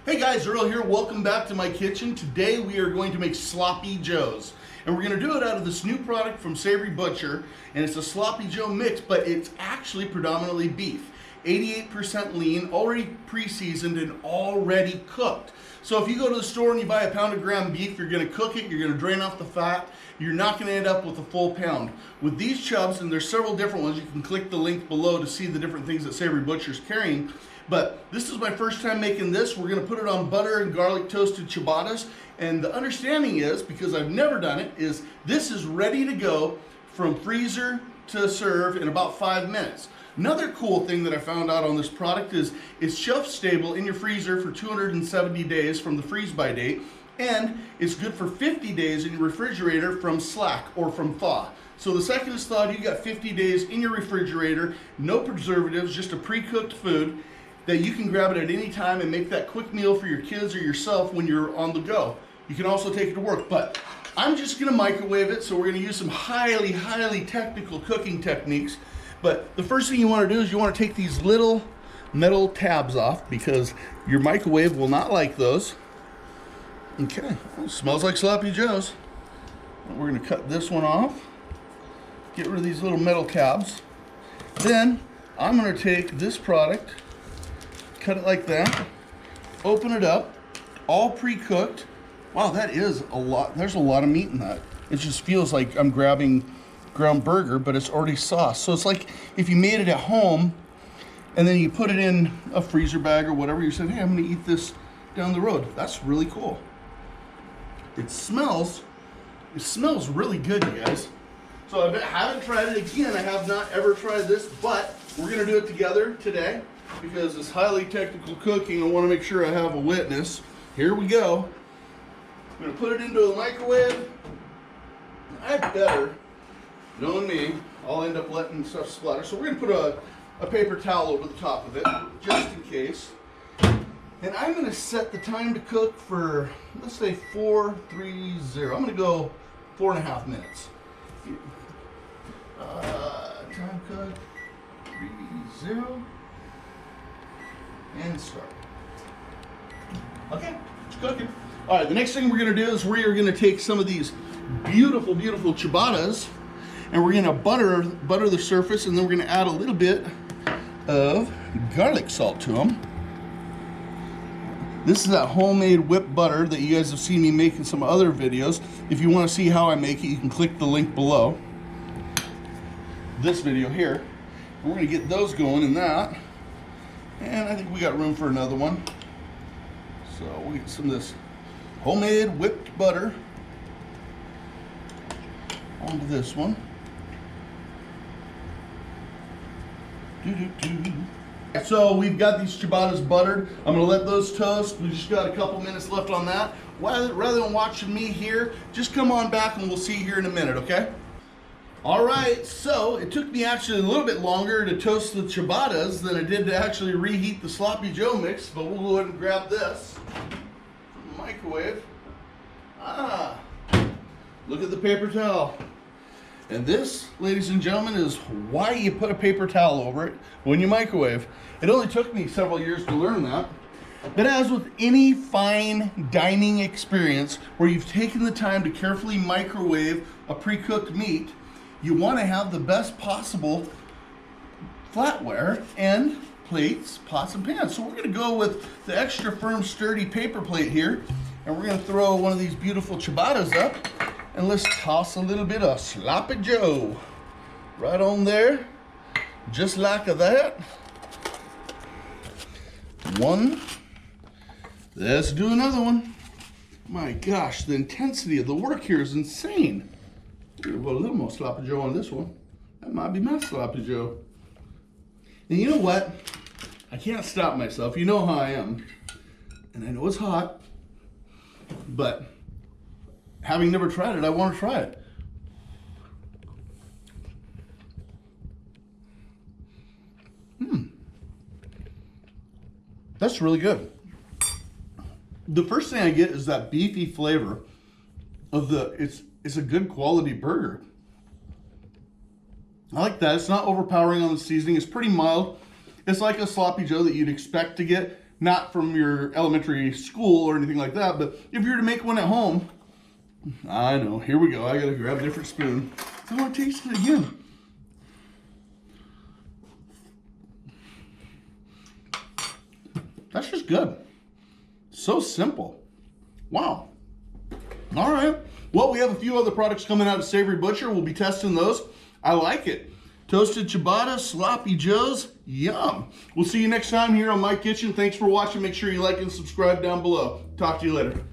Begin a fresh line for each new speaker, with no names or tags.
Hey guys, Earl here. Welcome back to my kitchen. Today we are going to make Sloppy Joes. And we're going to do it out of this new product from Savory Butcher. And it's a Sloppy Joe mix, but it's actually predominantly beef. 88% lean, already pre-seasoned and already cooked. So if you go to the store and you buy a pound of ground beef, you're going to cook it, you're going to drain off the fat, you're not going to end up with a full pound. With these chubs, and there's several different ones, you can click the link below to see the different things that Savory Butcher's carrying. But this is my first time making this. We're going to put it on butter and garlic toasted ciabattas. And the understanding is, because I've never done it, is this is ready to go from freezer to serve in about 5 minutes. Another cool thing that I found out on this product is it's shelf stable in your freezer for 270 days from the freeze by date, and it's good for 50 days in your refrigerator from slack or from thaw. So the second it's thawed, you got 50 days in your refrigerator, no preservatives, just a pre-cooked food that you can grab it at any time and make that quick meal for your kids or yourself when you're on the go. You can also take it to work, but I'm just gonna microwave it, so we're gonna use some highly technical cooking techniques. But the first thing you want to do is you want to take these little metal tabs off because your microwave will not like those. Okay, well, it smells like Sloppy Joes. We're going to cut this one off. Get rid of these little metal tabs. Then I'm going to take this product, cut it like that, open it up, all pre-cooked. Wow, that is a lot. There's a lot of meat in that. It just feels like I'm grabbing ground burger, but it's already sauced. So it's like if you made it at home and then you put it in a freezer bag or whatever, you said, hey, I'm gonna eat this down the road. That's really cool. It smells really good, you guys. So I haven't tried it again. I have not ever tried this, but we're gonna do it together today because it's highly technical cooking. I wanna make sure I have a witness. Here we go. I'm gonna put it into the microwave. I better, knowing me, I'll end up letting stuff splatter. So we're gonna put a paper towel over the top of it, just in case. And I'm gonna set the time to cook for, let's say 430. I'm gonna go 4.5 minutes. Time cook, 30, and start. Okay, it's cooking. All right, the next thing we're gonna do is we are gonna take some of these beautiful ciabattas, and we're gonna butter the surface, and then we're gonna add a little bit of garlic salt to them. This is that homemade whipped butter that you guys have seen me make in some other videos. If you wanna see how I make it, you can click the link below this video here. And we're gonna get those going in that. And I think we got room for another one. So we'll get some of this homemade whipped butter onto this one. So we've got these ciabattas buttered. I'm gonna let those toast. We just got a couple minutes left on that. Rather than watching me here, just come on back and we'll see you here in a minute, okay? All right, so it took me actually a little bit longer to toast the ciabattas than it did to actually reheat the Sloppy Joe mix, but we'll go ahead and grab this from the microwave. Look at the paper towel. And this, ladies and gentlemen, is why you put a paper towel over it when you microwave. It only took me several years to learn that. But as with any fine dining experience where you've taken the time to carefully microwave a pre-cooked meat, you want to have the best possible flatware and plates, pots, and pans. So we're going to go with the extra firm, sturdy paper plate here, and we're going to throw one of these beautiful ciabattas up. And let's toss a little bit of Sloppy Joe right on there, just like that. One. Let's do another one. My gosh, the intensity of the work here is insane. We're gonna put a little more Sloppy Joe on this one. That might be my Sloppy Joe. And you know what? I can't stop myself. You know how I am. And I know it's hot, but having never tried it, I want to try it. That's really good. The first thing I get is that beefy flavor of it's a good quality burger. I like that. It's not overpowering on the seasoning. It's pretty mild. It's like a Sloppy Joe that you'd expect to get, not from your elementary school or anything like that, but if you were to make one at home, I know, here we go. I gotta grab a different spoon. I want to taste it again. That's just good. So simple. Wow. All right. Well, we have a few other products coming out of Savory Butcher. We'll be testing those. I like it. Toasted ciabatta, sloppy joes, yum. We'll see you next time here on My Kitchen. Thanks for watching. Make sure you like and subscribe down below. Talk to you later.